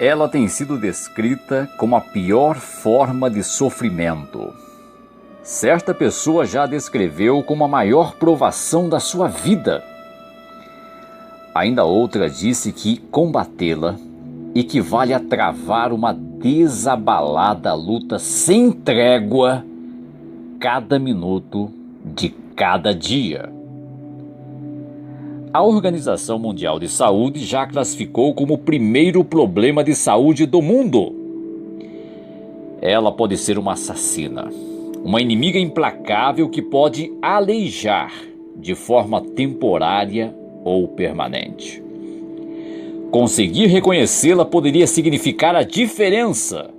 Ela tem sido descrita como a pior forma de sofrimento. Certa pessoa já a descreveu como a maior provação da sua vida. Ainda outra disse que combatê-la equivale a travar uma desabalada luta sem trégua cada minuto de cada dia. A Organização Mundial de Saúde já classificou como o primeiro problema de saúde do mundo. Ela pode ser uma assassina, uma inimiga implacável que pode aleijar de forma temporária ou permanente. Conseguir reconhecê-la poderia significar a diferença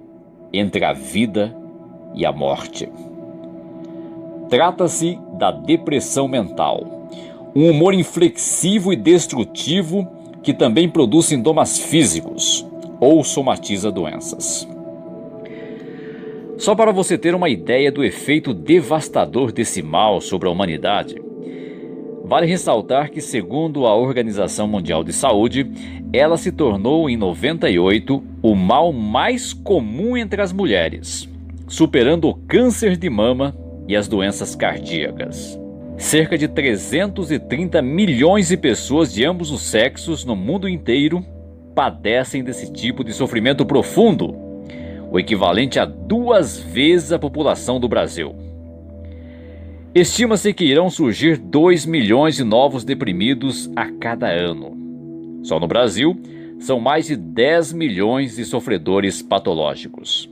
entre a vida e a morte. Trata-se da depressão mental, um humor inflexível e destrutivo que também produz sintomas físicos ou somatiza doenças. Só para você ter uma ideia do efeito devastador desse mal sobre a humanidade, vale ressaltar que, segundo a Organização Mundial de Saúde, ela se tornou em 98 o mal mais comum entre as mulheres, superando o câncer de mama e as doenças cardíacas. Cerca de 330 milhões de pessoas de ambos os sexos no mundo inteiro padecem desse tipo de sofrimento profundo, o equivalente a 2 vezes a população do Brasil. Estima-se que irão surgir 2 milhões de novos deprimidos a cada ano. Só no Brasil, são mais de 10 milhões de sofredores patológicos.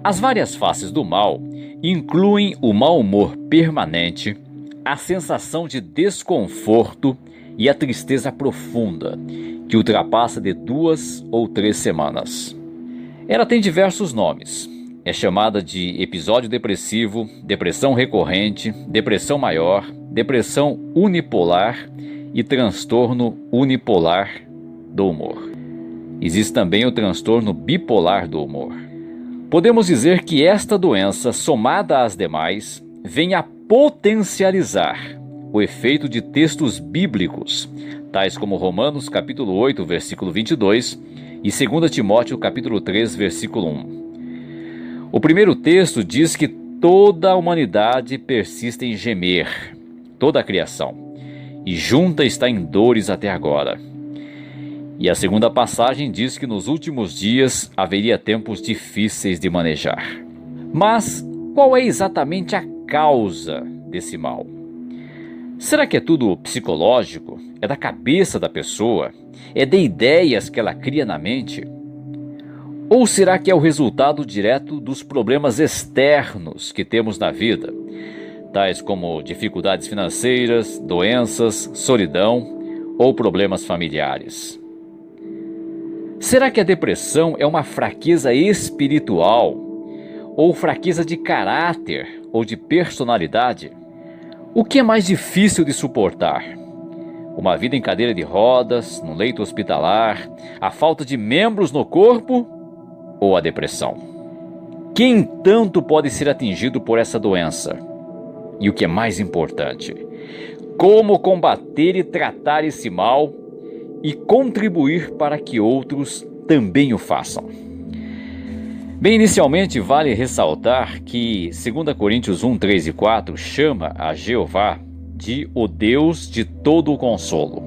As várias faces do mal incluem o mau humor permanente, a sensação de desconforto e a tristeza profunda, que ultrapassa de 2 ou 3 semanas. Ela tem diversos nomes. É chamada de episódio depressivo, depressão recorrente, depressão maior, depressão unipolar e transtorno unipolar do humor. Existe também o transtorno bipolar do humor. Podemos dizer que esta doença, somada às demais, vem a potencializar o efeito de textos bíblicos, tais como Romanos capítulo 8, versículo 22 e 2 Timóteo capítulo 3, versículo 1. O primeiro texto diz que toda a humanidade persiste em gemer, toda a criação, e junta está em dores até agora. E a segunda passagem diz que nos últimos dias haveria tempos difíceis de manejar. Mas qual é exatamente a causa desse mal? Será que é tudo psicológico? É da cabeça da pessoa? É de ideias que ela cria na mente? Ou será que é o resultado direto dos problemas externos que temos na vida, tais como dificuldades financeiras, doenças, solidão ou problemas familiares? Será que a depressão é uma fraqueza espiritual ou fraqueza de caráter ou de personalidade? O que é mais difícil de suportar? Uma vida em cadeira de rodas, no leito hospitalar, a falta de membros no corpo ou a depressão? Quem tanto pode ser atingido por essa doença? E o que é mais importante, como combater e tratar esse mal e contribuir para que outros também o façam? Bem, inicialmente vale ressaltar que 2 Coríntios 1, 3 e 4 chama a Jeová de o Deus de todo o consolo.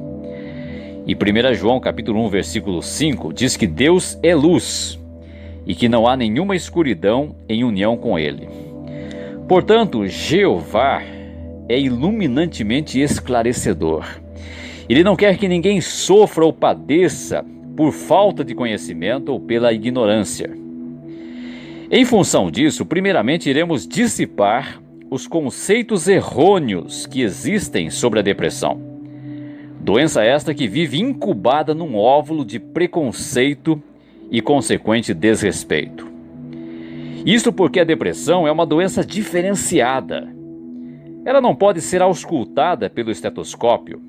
E 1 João capítulo 1, versículo 5 diz que Deus é luz e que não há nenhuma escuridão em união com Ele. Portanto, Jeová é iluminantemente esclarecedor. Ele não quer que ninguém sofra ou padeça por falta de conhecimento ou pela ignorância. Em função disso, primeiramente iremos dissipar os conceitos errôneos que existem sobre a depressão. Doença esta que vive incubada num óvulo de preconceito e consequente desrespeito. Isto porque a depressão é uma doença diferenciada. Ela não pode ser auscultada pelo estetoscópio,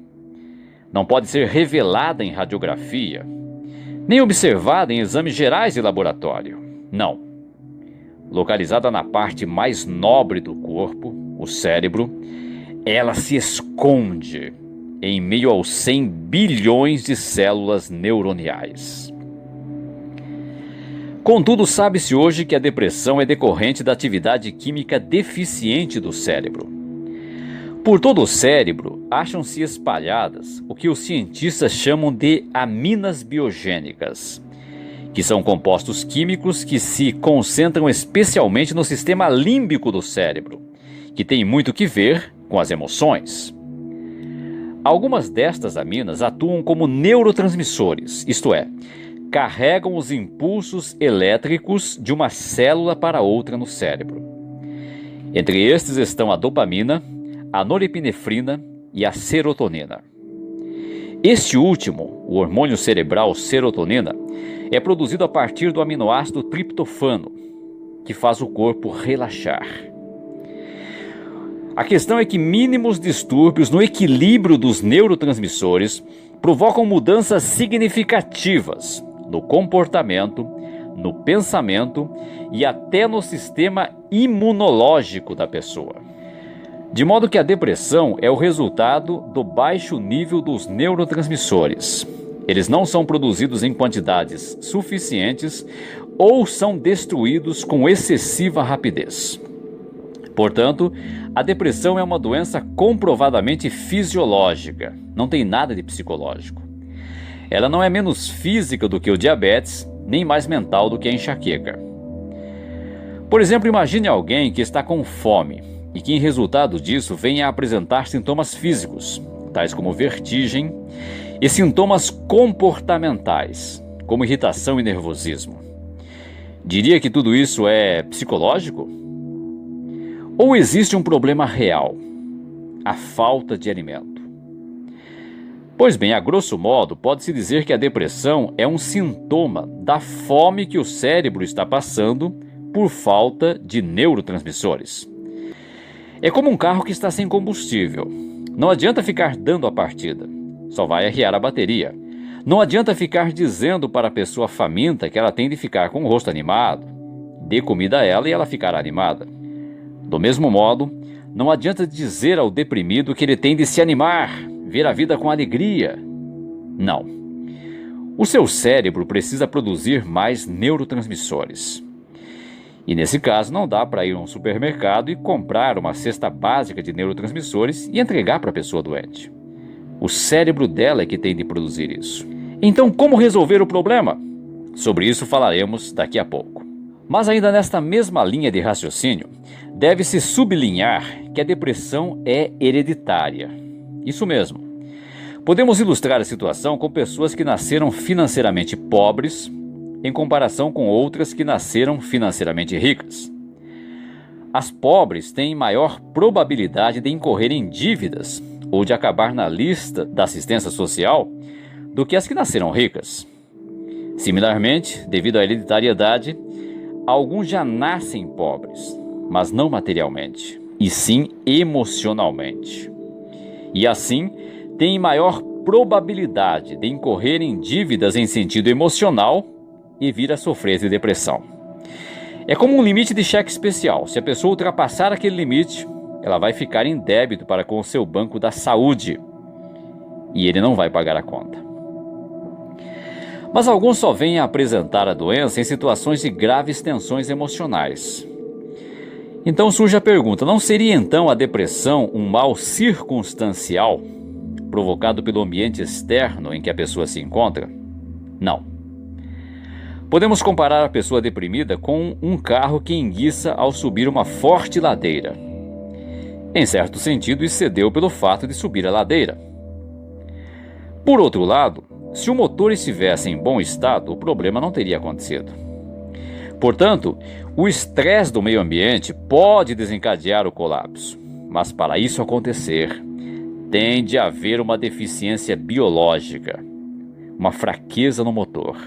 não pode ser revelada em radiografia, nem observada em exames gerais de laboratório. Não. Localizada na parte mais nobre do corpo, o cérebro, ela se esconde em meio aos 100 bilhões de células neuroniais. Contudo, sabe-se hoje que a depressão é decorrente da atividade química deficiente do cérebro. Por todo o cérebro, acham-se espalhadas o que os cientistas chamam de aminas biogênicas, que são compostos químicos que se concentram especialmente no sistema límbico do cérebro, que tem muito que ver com as emoções. Algumas destas aminas atuam como neurotransmissores, isto é, carregam os impulsos elétricos de uma célula para outra no cérebro. Entre estes estão a dopamina, a norepinefrina e a serotonina. Este último, o hormônio cerebral serotonina, é produzido a partir do aminoácido triptofano, que faz o corpo relaxar. A questão é que mínimos distúrbios no equilíbrio dos neurotransmissores provocam mudanças significativas no comportamento, no pensamento e até no sistema imunológico da pessoa. De modo que a depressão é o resultado do baixo nível dos neurotransmissores. Eles não são produzidos em quantidades suficientes ou são destruídos com excessiva rapidez. Portanto, a depressão é uma doença comprovadamente fisiológica, não tem nada de psicológico. Ela não é menos física do que o diabetes, nem mais mental do que a enxaqueca. Por exemplo, imagine alguém que está com fome e que, em resultado disso, venha a apresentar sintomas físicos, tais como vertigem, e sintomas comportamentais, como irritação e nervosismo. Diria que tudo isso é psicológico? Ou existe um problema real, a falta de alimento? Pois bem, a grosso modo, pode-se dizer que a depressão é um sintoma da fome que o cérebro está passando por falta de neurotransmissores. É como um carro que está sem combustível. Não adianta ficar dando a partida, só vai arriar a bateria. Não adianta ficar dizendo para a pessoa faminta que ela tem de ficar com o rosto animado. Dê comida a ela e ela ficará animada. Do mesmo modo, não adianta dizer ao deprimido que ele tem de se animar, ver a vida com alegria. Não. O seu cérebro precisa produzir mais neurotransmissores. E nesse caso não dá para ir a um supermercado e comprar uma cesta básica de neurotransmissores e entregar para a pessoa doente. O cérebro dela é que tem de produzir isso. Então, como resolver o problema? Sobre isso falaremos daqui a pouco. Mas ainda nesta mesma linha de raciocínio, deve-se sublinhar que a depressão é hereditária. Isso mesmo. Podemos ilustrar a situação com pessoas que nasceram financeiramente pobres em comparação com outras que nasceram financeiramente ricas. As pobres têm maior probabilidade de incorrer em dívidas ou de acabar na lista da assistência social do que as que nasceram ricas. Similarmente, devido à hereditariedade, alguns já nascem pobres, mas não materialmente, e sim emocionalmente. E assim, têm maior probabilidade de incorrer em dívidas em sentido emocional e vir a sofrer de depressão. É como um limite de cheque especial. Se a pessoa ultrapassar aquele limite, ela vai ficar em débito para com o seu banco da saúde e ele não vai pagar a conta. Mas alguns só vêm a apresentar a doença em situações de graves tensões emocionais. Então surge a pergunta, não seria então a depressão um mal circunstancial, provocado pelo ambiente externo em que a pessoa se encontra? Não. Podemos comparar a pessoa deprimida com um carro que enguiça ao subir uma forte ladeira. Em certo sentido, isso se deu pelo fato de subir a ladeira. Por outro lado, se o motor estivesse em bom estado, o problema não teria acontecido. Portanto, o estresse do meio ambiente pode desencadear o colapso, mas para isso acontecer, tem de haver uma deficiência biológica, uma fraqueza no motor.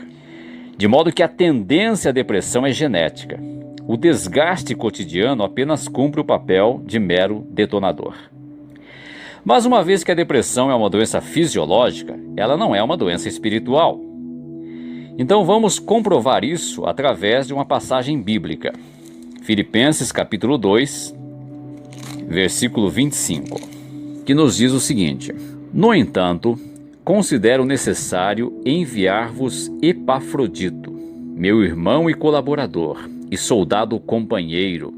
De modo que a tendência à depressão é genética. O desgaste cotidiano apenas cumpre o papel de mero detonador. Mas uma vez que a depressão é uma doença fisiológica, ela não é uma doença espiritual. Então vamos comprovar isso através de uma passagem bíblica. Filipenses capítulo 2, versículo 25, que nos diz o seguinte: No entanto, considero necessário enviar-vos Epafrodito, meu irmão e colaborador, e soldado companheiro,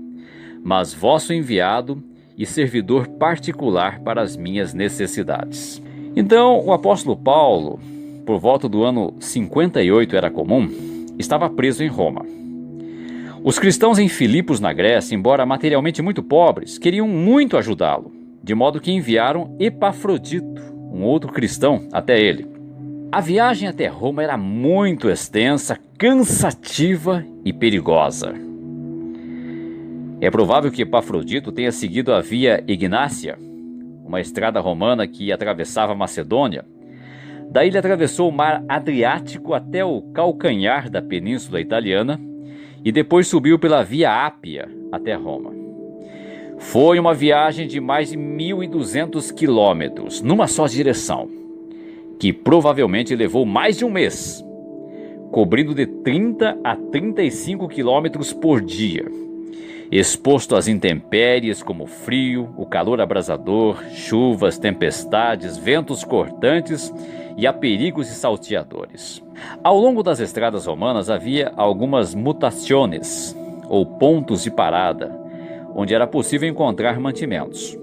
mas vosso enviado e servidor particular para as minhas necessidades. Então, o apóstolo Paulo, por volta do ano 58 era comum, estava preso em Roma. Os cristãos em Filipos, na Grécia, embora materialmente muito pobres, queriam muito ajudá-lo, de modo que enviaram Epafrodito, um outro cristão, até ele. A viagem até Roma era muito extensa, cansativa e perigosa. É provável que Epafrodito tenha seguido a Via Ignácia, uma estrada romana que atravessava Macedônia. Daí ele atravessou o mar Adriático até o calcanhar da Península Italiana e depois subiu pela Via Ápia até Roma. Foi uma viagem de mais de 1.200 quilômetros, numa só direção, que provavelmente levou mais de um mês, cobrindo de 30 a 35 quilômetros por dia, exposto às intempéries como o frio, o calor abrasador, chuvas, tempestades, ventos cortantes e a perigos e salteadores. Ao longo das estradas romanas havia algumas mutaciones, ou pontos de parada, onde era possível encontrar mantimentos.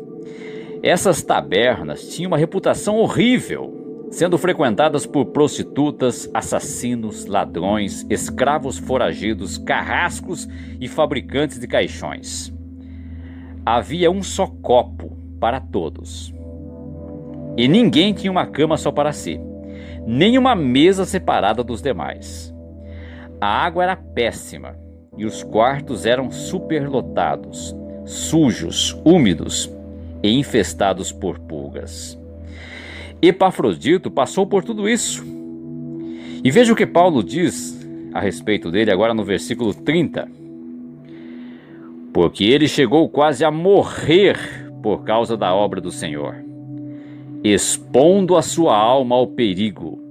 Essas tabernas tinham uma reputação horrível, sendo frequentadas por prostitutas, assassinos, ladrões, escravos foragidos, carrascos e fabricantes de caixões. Havia um só copo para todos. E ninguém tinha uma cama só para si, nem uma mesa separada dos demais. A água era péssima e os quartos eram superlotados, sujos, úmidos e infestados por pulgas. Epafrodito passou por tudo isso. E veja o que Paulo diz a respeito dele agora no versículo 30. Porque ele chegou quase a morrer por causa da obra do Senhor, expondo a sua alma ao perigo,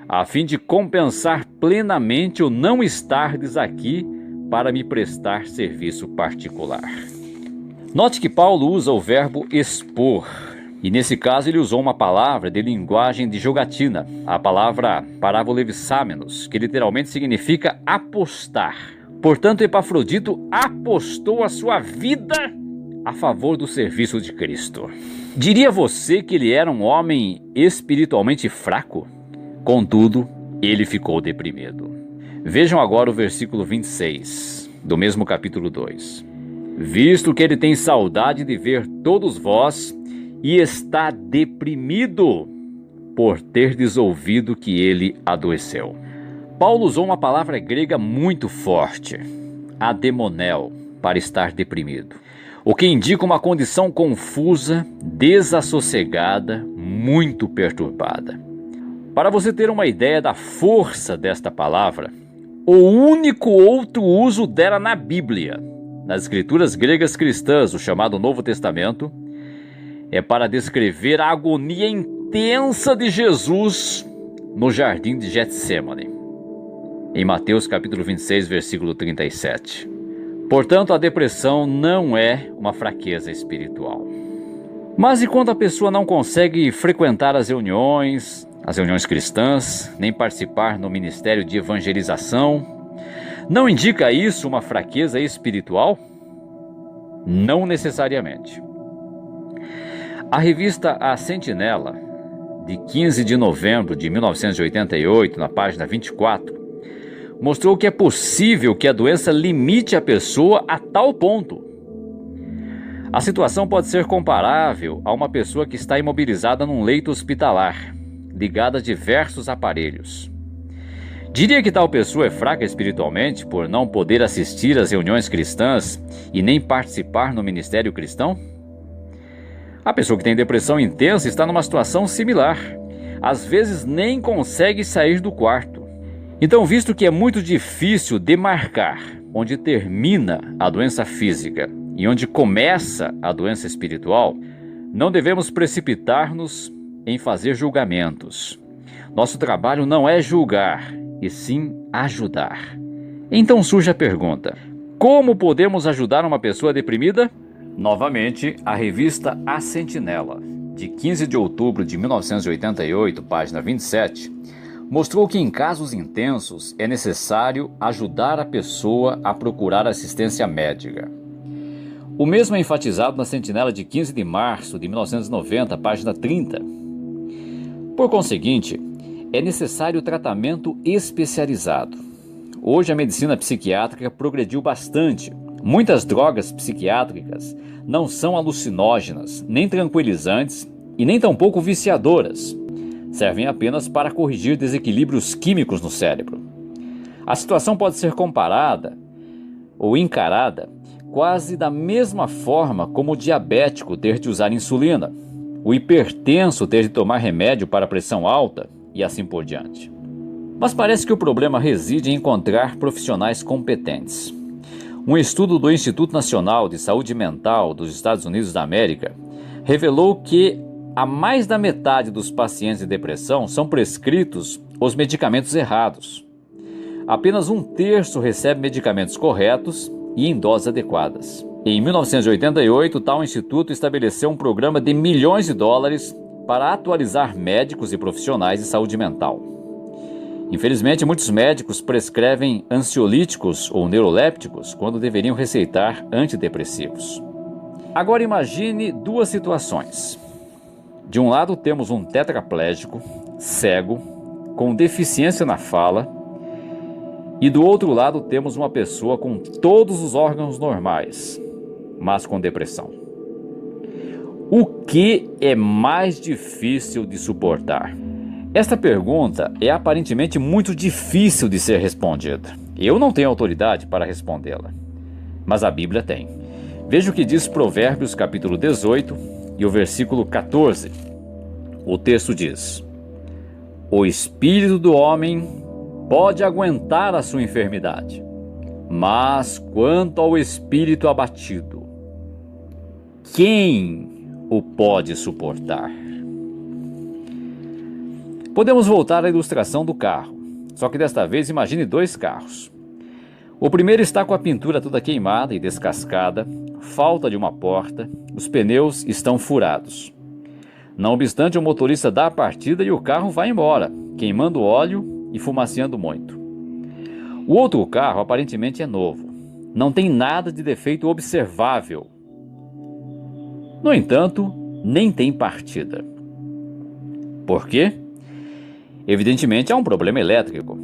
a fim de compensar plenamente o não estardes aqui para me prestar serviço particular. Note que Paulo usa o verbo expor. E nesse caso ele usou uma palavra de linguagem de jogatina, a palavra paravolevissamenos, que literalmente significa apostar. Portanto, Epafrodito apostou a sua vida a favor do serviço de Cristo. Diria você que ele era um homem espiritualmente fraco? Contudo, ele ficou deprimido. Vejam agora o versículo 26, do mesmo capítulo 2. Visto que ele tem saudade de ver todos vós, e está deprimido por terdes ouvido que ele adoeceu. Paulo usou uma palavra grega muito forte, ademonel, para estar deprimido, o que indica uma condição confusa, desassossegada, muito perturbada. Para você ter uma ideia da força desta palavra, o único outro uso dela na Bíblia, nas escrituras gregas cristãs, o chamado Novo Testamento, é para descrever a agonia intensa de Jesus no jardim de Getsêmani, em Mateus capítulo 26, versículo 37. Portanto, a depressão não é uma fraqueza espiritual. Mas e quando a pessoa não consegue frequentar as reuniões cristãs, nem participar no ministério de evangelização, não indica isso uma fraqueza espiritual? Não necessariamente. A revista A Sentinela, de 15 de novembro de 1988, na página 24, mostrou que é possível que a doença limite a pessoa a tal ponto. A situação pode ser comparável a uma pessoa que está imobilizada num leito hospitalar, ligada a diversos aparelhos. Diria que tal pessoa é fraca espiritualmente por não poder assistir às reuniões cristãs e nem participar no ministério cristão? A pessoa que tem depressão intensa está numa situação similar. Às vezes nem consegue sair do quarto. Então, visto que é muito difícil demarcar onde termina a doença física e onde começa a doença espiritual, não devemos precipitar-nos em fazer julgamentos. Nosso trabalho não é julgar, e sim ajudar. Então surge a pergunta: como podemos ajudar uma pessoa deprimida? Novamente, a revista A Sentinela, de 15 de outubro de 1988, página 27, mostrou que em casos intensos é necessário ajudar a pessoa a procurar assistência médica. O mesmo é enfatizado na Sentinela de 15 de março de 1990, página 30. Por conseguinte, é necessário tratamento especializado. Hoje a medicina psiquiátrica progrediu bastante. Muitas drogas psiquiátricas não são alucinógenas, nem tranquilizantes e nem tampouco viciadoras. Servem apenas para corrigir desequilíbrios químicos no cérebro. A situação pode ser comparada ou encarada quase da mesma forma como o diabético ter de usar insulina, o hipertenso ter de tomar remédio para pressão alta e assim por diante. Mas parece que o problema reside em encontrar profissionais competentes. Um estudo do Instituto Nacional de Saúde Mental dos Estados Unidos da América revelou que a mais da metade dos pacientes de depressão são prescritos os medicamentos errados. Apenas um terço recebe medicamentos corretos e em doses adequadas. Em 1988, tal instituto estabeleceu um programa de milhões de dólares para atualizar médicos e profissionais de saúde mental. Infelizmente, muitos médicos prescrevem ansiolíticos ou neurolépticos quando deveriam receitar antidepressivos. Agora imagine duas situações. De um lado temos um tetraplégico, cego, com deficiência na fala, e do outro lado temos uma pessoa com todos os órgãos normais, mas com depressão. O que é mais difícil de suportar? Esta pergunta é aparentemente muito difícil de ser respondida. Eu não tenho autoridade para respondê-la, mas a Bíblia tem. Veja o que diz Provérbios capítulo 18 e o versículo 14. O texto diz: o espírito do homem pode aguentar a sua enfermidade, mas quanto ao espírito abatido, quem o pode suportar? Podemos voltar à ilustração do carro, só que desta vez imagine dois carros. O primeiro está com a pintura toda queimada e descascada, falta de uma porta, os pneus estão furados. Não obstante, o motorista dá a partida e o carro vai embora, queimando óleo e fumaceando muito. O outro carro aparentemente é novo, não tem nada de defeito observável. No entanto, nem tem partida. Por quê? Evidentemente há um problema elétrico.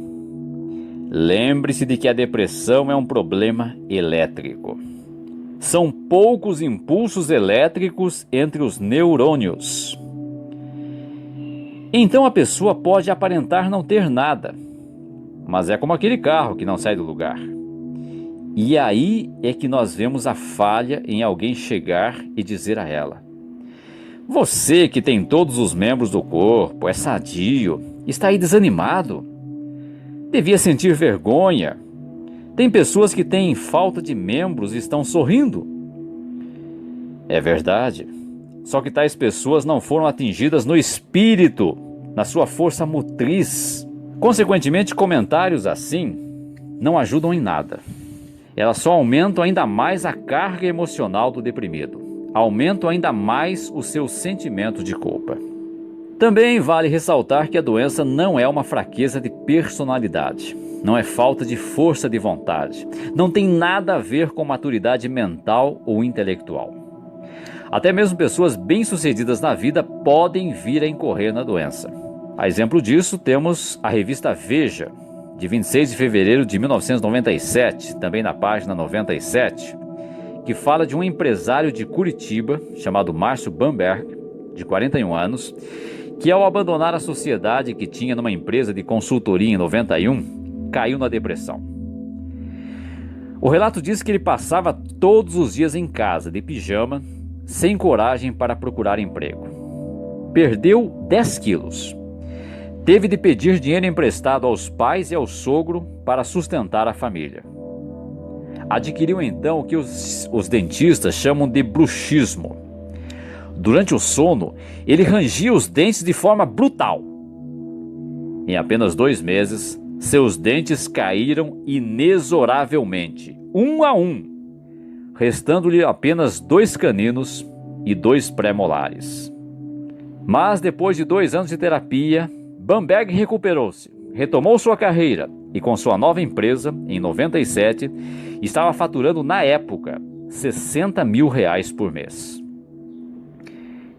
Lembre-se de que a depressão é um problema elétrico. São poucos impulsos elétricos entre os neurônios. Então a pessoa pode aparentar não ter nada, mas é como aquele carro que não sai do lugar. E aí é que nós vemos a falha em alguém chegar e dizer a ela: você que tem todos os membros do corpo, é sadio, está aí desanimado. Devia sentir vergonha. Tem pessoas que têm falta de membros e estão sorrindo. É verdade. Só que tais pessoas não foram atingidas no espírito, na sua força motriz. Consequentemente, comentários assim não ajudam em nada. Elas só aumentam ainda mais a carga emocional do deprimido. Aumentam ainda mais o seu sentimento de culpa. Também vale ressaltar que a doença não é uma fraqueza de personalidade. Não é falta de força de vontade. Não tem nada a ver com maturidade mental ou intelectual. Até mesmo pessoas bem-sucedidas na vida podem vir a incorrer na doença. A exemplo disso, temos a revista Veja, de 26 de fevereiro de 1997, também na página 97, que fala de um empresário de Curitiba, chamado Márcio Bamberg, de 41 anos, que ao abandonar a sociedade que tinha numa empresa de consultoria em 91, caiu na depressão. O relato diz que ele passava todos os dias em casa, de pijama, sem coragem para procurar emprego. Perdeu 10 quilos. Teve de pedir dinheiro emprestado aos pais e ao sogro para sustentar a família. Adquiriu então o que os dentistas chamam de bruxismo. Durante o sono, ele rangia os dentes de forma brutal. Em apenas 2 meses, seus dentes caíram inexoravelmente, um a um, restando-lhe apenas 2 caninos e 2 pré-molares. Mas depois de 2 anos de terapia, Bamberg recuperou-se, retomou sua carreira e com sua nova empresa, em 97, estava faturando na época R$60 mil por mês.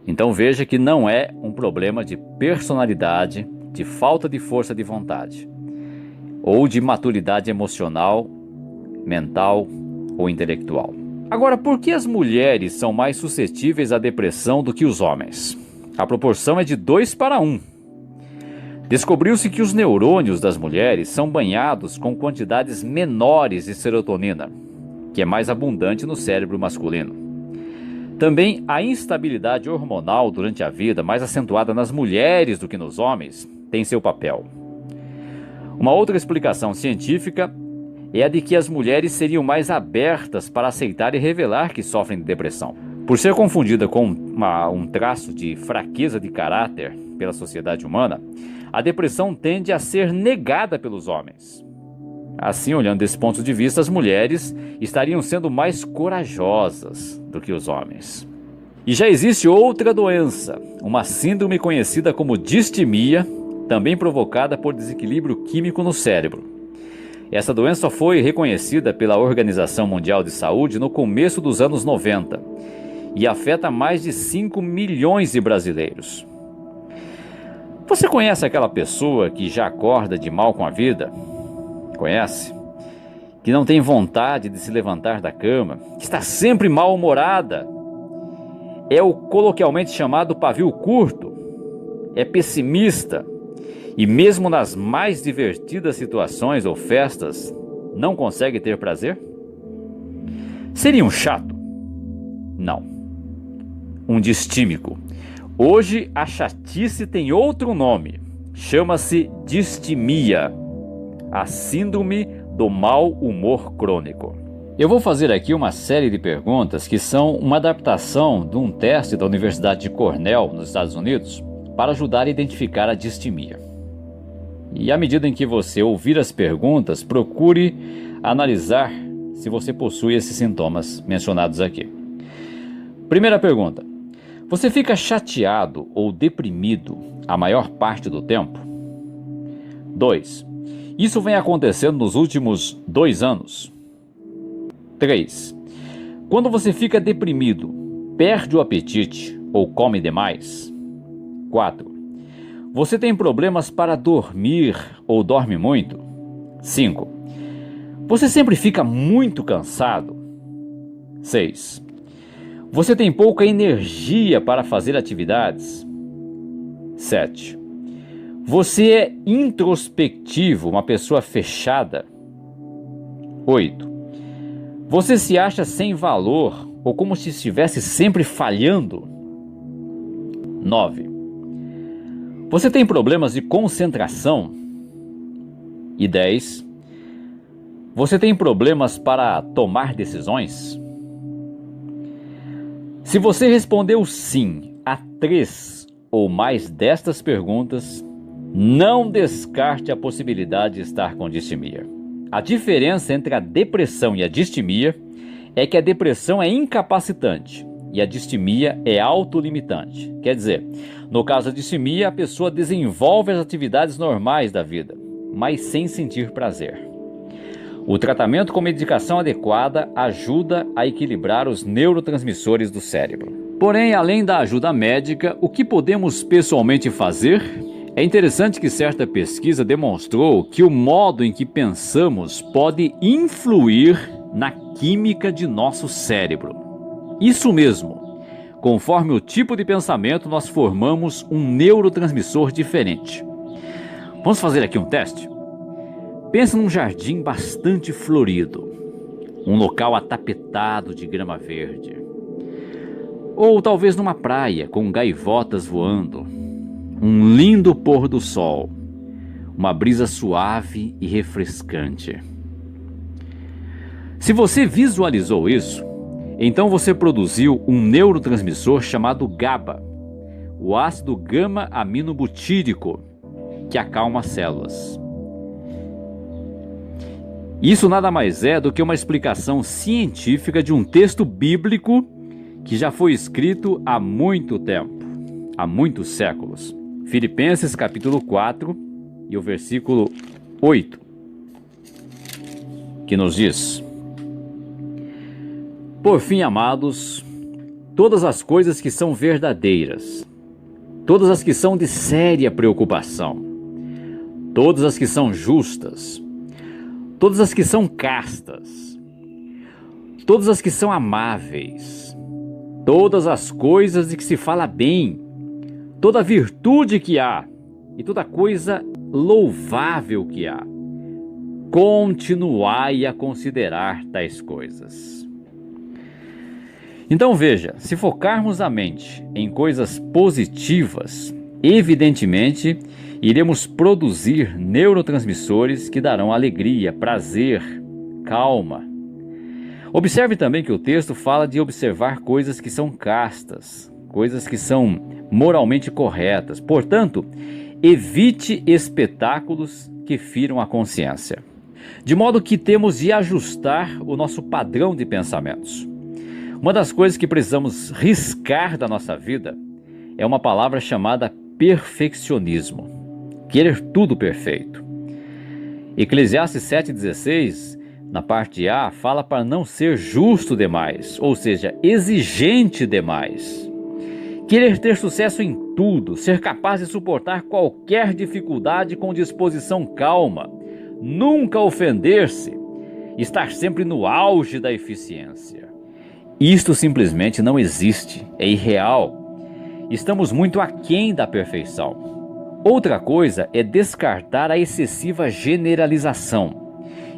Então veja que não é um problema de personalidade, de falta de força de vontade, ou de maturidade emocional, mental ou intelectual. Agora, por que as mulheres são mais suscetíveis à depressão do que os homens? A proporção é de 2 para 1. Descobriu-se que os neurônios das mulheres são banhados com quantidades menores de serotonina, que é mais abundante no cérebro masculino. Também a instabilidade hormonal durante a vida, mais acentuada nas mulheres do que nos homens, tem seu papel. Uma outra explicação científica é a de que as mulheres seriam mais abertas para aceitar e revelar que sofrem de depressão. Por ser confundida com um traço de fraqueza de caráter pela sociedade humana, a depressão tende a ser negada pelos homens. Assim, olhando desse ponto de vista, as mulheres estariam sendo mais corajosas do que os homens. E já existe outra doença, uma síndrome conhecida como distimia, também provocada por desequilíbrio químico no cérebro. Essa doença só foi reconhecida pela Organização Mundial de Saúde no começo dos anos 90 e afeta mais de 5 milhões de brasileiros. Você conhece aquela pessoa que já acorda de mal com a vida? Conhece? Que não tem vontade de se levantar da cama, que está sempre mal-humorada. É o coloquialmente chamado pavio curto, é pessimista e mesmo nas mais divertidas situações ou festas não consegue ter prazer? Seria um chato? Não. Um distímico. Hoje a chatice tem outro nome, chama-se distimia, a síndrome do mau humor crônico. Eu vou fazer aqui uma série de perguntas que são uma adaptação de um teste da Universidade de Cornell, nos Estados Unidos, para ajudar a identificar a distimia. E à medida em que você ouvir as perguntas, procure analisar se você possui esses sintomas mencionados aqui. Primeira pergunta: você fica chateado ou deprimido a maior parte do tempo? 2. Isso vem acontecendo nos últimos 2 anos? 3. Quando você fica deprimido, perde o apetite ou come demais? 4. Você tem problemas para dormir ou dorme muito? 5. Você sempre fica muito cansado? 6. Você tem pouca energia para fazer atividades? 7. Você é introspectivo, uma pessoa fechada? 8. Você se acha sem valor ou como se estivesse sempre falhando? 9. Você tem problemas de concentração? E 10. Você tem problemas para tomar decisões? Se você respondeu sim a 3 ou mais destas perguntas, não descarte a possibilidade de estar com distimia. A diferença entre a depressão e a distimia é que a depressão é incapacitante e a distimia é autolimitante. Quer dizer, no caso da distimia, a pessoa desenvolve as atividades normais da vida, mas sem sentir prazer. O tratamento com medicação adequada ajuda a equilibrar os neurotransmissores do cérebro. Porém, além da ajuda médica, o que podemos pessoalmente fazer? É interessante que certa pesquisa demonstrou que o modo em que pensamos pode influir na química de nosso cérebro. Isso mesmo, conforme o tipo de pensamento, nós formamos um neurotransmissor diferente. Vamos fazer aqui um teste? Pensa num jardim bastante florido, um local atapetado de grama verde. Ou talvez numa praia com gaivotas voando, um lindo pôr do sol, uma brisa suave e refrescante. Se você visualizou isso, então você produziu um neurotransmissor chamado GABA, o ácido gama-aminobutírico, que acalma as células. Isso nada mais é do que uma explicação científica de um texto bíblico que já foi escrito há muito tempo. há muitos séculos. Filipenses capítulo 4 e o versículo 8, que nos diz: Por fim, amados, todas as coisas que são verdadeiras, todas as que são de séria preocupação, todas as que são justas, todas as que são castas, todas as que são amáveis, todas as coisas de que se fala bem, toda virtude que há e toda coisa louvável que há, continuai a considerar tais coisas. Então veja, se focarmos a mente em coisas positivas, evidentemente iremos produzir neurotransmissores que darão alegria, prazer, calma. Observe também que o texto fala de observar coisas que são castas, coisas que são moralmente corretas. Portanto, evite espetáculos que firam a consciência. De modo que temos de ajustar o nosso padrão de pensamentos. Uma das coisas que precisamos riscar da nossa vida é uma palavra chamada perfeccionismo. Querer tudo perfeito. Eclesiastes 7,16, na parte A, fala para não ser justo demais, ou seja, exigente demais. Querer ter sucesso em tudo, ser capaz de suportar qualquer dificuldade com disposição calma, nunca ofender-se, estar sempre no auge da eficiência. Isto simplesmente não existe, é irreal. Estamos muito aquém da perfeição. Outra coisa é descartar a excessiva generalização.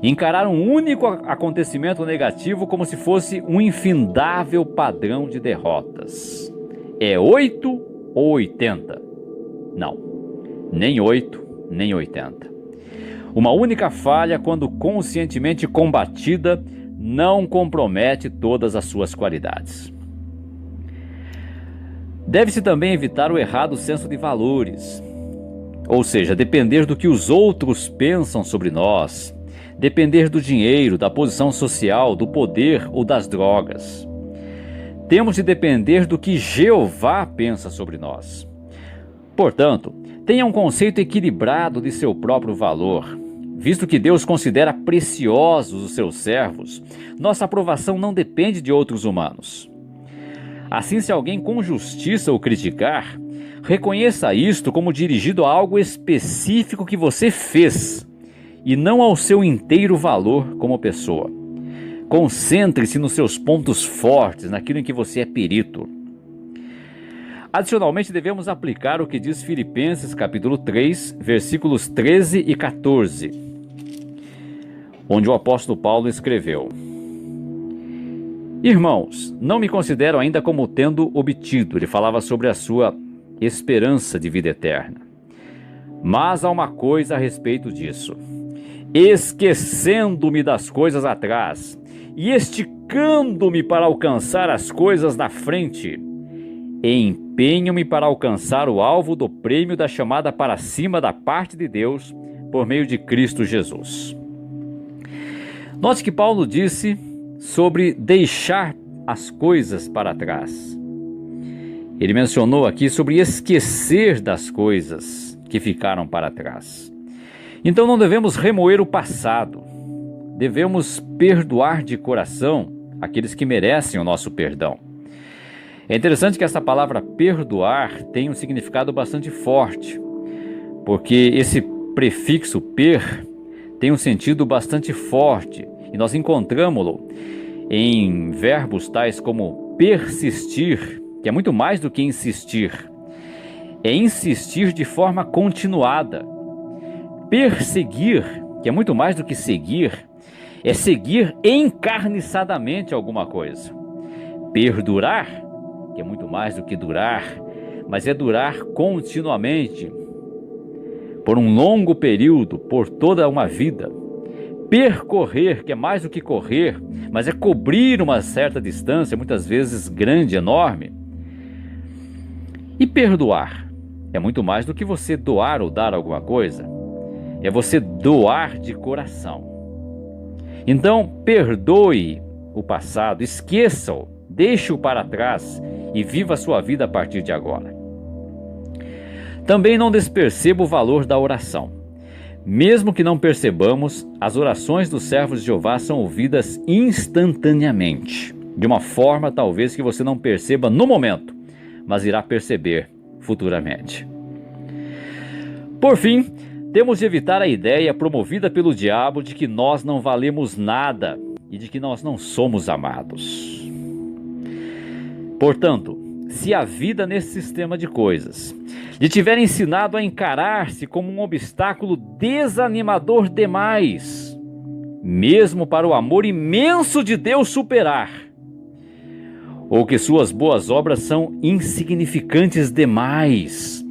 Encarar um único acontecimento negativo como se fosse um infindável padrão de derrotas. É 8 ou 80? Não, nem 8, nem 80. Uma única falha, quando conscientemente combatida, não compromete todas as suas qualidades. Deve-se também evitar o errado senso de valores, ou seja, depender do que os outros pensam sobre nós, depender do dinheiro, da posição social, do poder ou das drogas. Temos de depender do que Jeová pensa sobre nós. Portanto, tenha um conceito equilibrado de seu próprio valor. Visto que Deus considera preciosos os seus servos, nossa aprovação não depende de outros humanos. Assim, se alguém com justiça o criticar, reconheça isto como dirigido a algo específico que você fez, e não ao seu inteiro valor como pessoa. Concentre-se nos seus pontos fortes, naquilo em que você é perito. Adicionalmente, devemos aplicar o que diz Filipenses capítulo 3, versículos 13 e 14, onde o apóstolo Paulo escreveu: Irmãos, não me considero ainda como tendo obtido. Ele falava sobre a sua esperança de vida eterna. Mas há uma coisa a respeito disso: esquecendo-me das coisas atrás e esticando-me para alcançar as coisas na frente, empenho-me para alcançar o alvo do prêmio da chamada para cima da parte de Deus por meio de Cristo Jesus. Note que Paulo disse sobre deixar as coisas para trás. Ele mencionou aqui sobre esquecer das coisas que ficaram para trás. Então não devemos remoer o passado. Devemos perdoar de coração aqueles que merecem o nosso perdão. É interessante que essa palavra perdoar tem um significado bastante forte, porque esse prefixo per tem um sentido bastante forte, e nós encontramos-lo em verbos tais como persistir, que é muito mais do que insistir. É insistir de forma continuada. Perseguir, que é muito mais do que seguir, é seguir encarniçadamente alguma coisa. Perdurar, que é muito mais do que durar, mas é durar continuamente, por um longo período, por toda uma vida. Percorrer, que é mais do que correr, mas é cobrir uma certa distância, muitas vezes grande, enorme. E perdoar é muito mais do que você doar ou dar alguma coisa. É você doar de coração. Então, perdoe o passado, esqueça-o, deixe-o para trás e viva a sua vida a partir de agora. Também não desperceba o valor da oração. Mesmo que não percebamos, as orações dos servos de Jeová são ouvidas instantaneamente, de uma forma talvez que você não perceba no momento, mas irá perceber futuramente. Por fim, temos de evitar a ideia promovida pelo diabo de que nós não valemos nada e de que nós não somos amados. Portanto, se a vida nesse sistema de coisas lhe tiver ensinado a encarar-se como um obstáculo desanimador demais, mesmo para o amor imenso de Deus superar, ou que suas boas obras são insignificantes demais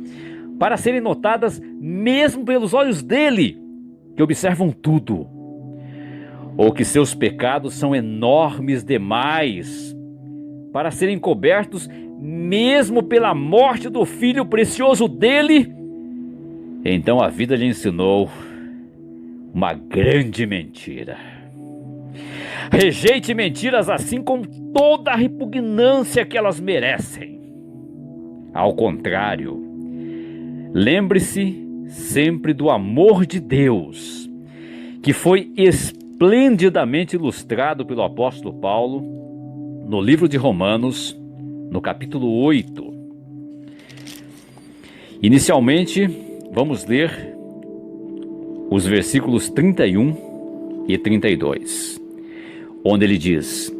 para serem notadas mesmo pelos olhos dele, que observam tudo, ou que seus pecados são enormes demais para serem cobertos mesmo pela morte do filho precioso dele, então a vida lhe ensinou uma grande mentira. Rejeite mentiras assim com toda a repugnância que elas merecem. Ao contrário, lembre-se sempre do amor de Deus, que foi esplendidamente ilustrado pelo apóstolo Paulo no livro de Romanos, no capítulo 8. Inicialmente, vamos ler os versículos 31 e 32, onde ele diz: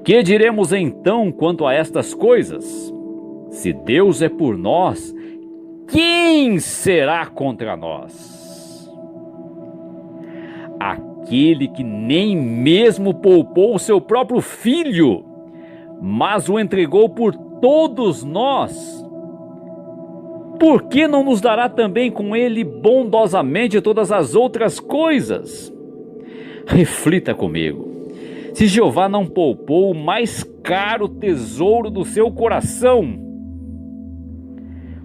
Que diremos então quanto a estas coisas? Se Deus é por nós, quem será contra nós? Aquele que nem mesmo poupou o seu próprio filho, mas o entregou por todos nós, por que não nos dará também com ele bondosamente todas as outras coisas? Reflita comigo. Se Jeová não poupou o mais caro tesouro do seu coração,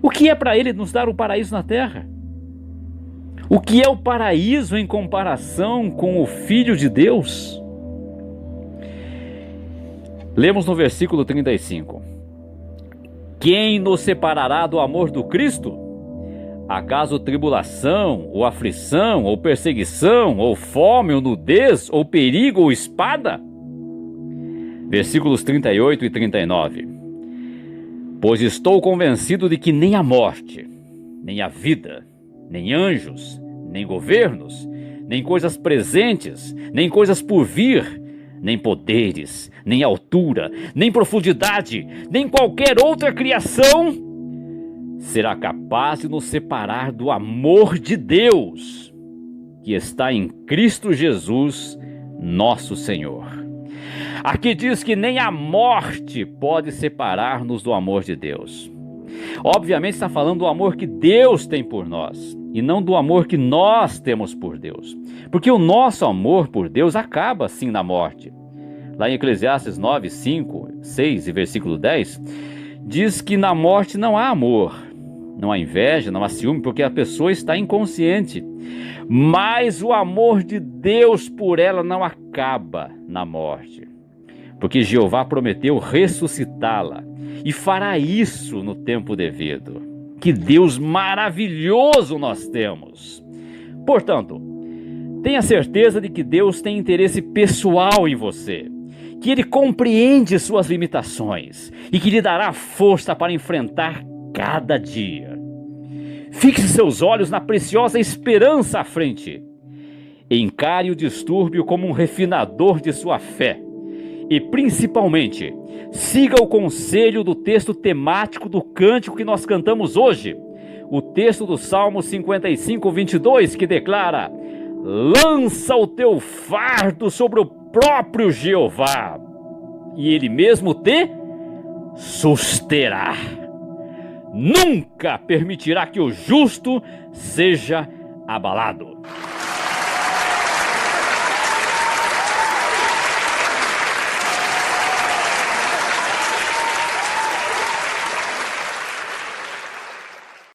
o que é para ele nos dar o paraíso na terra? O que é o paraíso em comparação com o Filho de Deus? Lemos no versículo 35. Quem nos separará do amor do Cristo? Acaso tribulação, ou aflição, ou perseguição, ou fome, ou nudez, ou perigo, ou espada? Versículos 38 e 39. Pois estou convencido de que nem a morte, nem a vida, nem anjos, nem governos, nem coisas presentes, nem coisas por vir, nem poderes, nem altura, nem profundidade, nem qualquer outra criação será capaz de nos separar do amor de Deus, que está em Cristo Jesus, nosso Senhor. Aqui diz que nem a morte pode separar-nos do amor de Deus. Obviamente está falando do amor que Deus tem por nós, e não do amor que nós temos por Deus. Porque o nosso amor por Deus acaba sim na morte. Lá em Eclesiastes 9, 5, 6 e versículo 10, diz que na morte não há amor, não há inveja, não há ciúme, porque a pessoa está inconsciente. Mas o amor de Deus por ela não acaba na morte, porque Jeová prometeu ressuscitá-la, e fará isso no tempo devido. Que Deus maravilhoso nós temos! Portanto, tenha certeza de que Deus tem interesse pessoal em você, que Ele compreende suas limitações e que lhe dará força para enfrentar cada dia. Fixe seus olhos na preciosa esperança à frente. Encare o distúrbio como um refinador de sua fé. E, principalmente, siga o conselho do texto temático do cântico que nós cantamos hoje, o texto do Salmo 55, 22, que declara: lança o teu fardo sobre o próprio Jeová, e Ele mesmo te susterá. Nunca permitirá que o justo seja abalado.